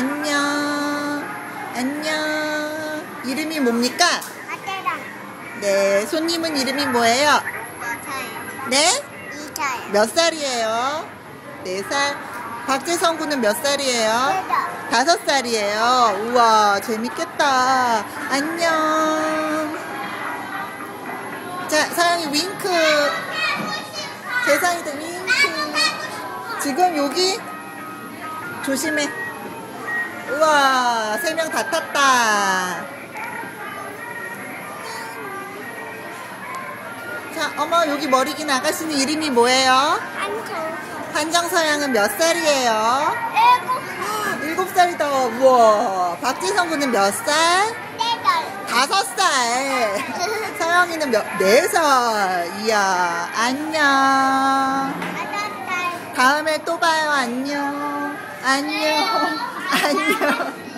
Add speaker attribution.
Speaker 1: 안녕. 안녕. 이름이 뭡니까?
Speaker 2: 아테랑.
Speaker 1: 네, 손님은 이름이 뭐예요?
Speaker 2: 저요.
Speaker 1: 네?
Speaker 2: 이차요.
Speaker 1: 몇 살이에요? 4살. 박재성 군은 몇 살이에요? 5살이에요. 우와, 재밌겠다. 안녕. 자, 서영이 윙크. 재성이도 윙크. 지금 여기 조심해. 우와, 3명 다 탔다. 자, 어머, 여기 머리 긴 아가씨는 이름이 뭐예요?
Speaker 2: 한정.
Speaker 1: 한정서양은 몇 살이에요?
Speaker 2: 7.
Speaker 1: 7살이다. 우와. 박지성 군은 몇 살?
Speaker 2: 4살.
Speaker 1: 5살. 서영이는 4살. 이야, 안녕.
Speaker 2: 5살.
Speaker 1: 다음에 또 봐요. 안녕. 안녕. 안녕.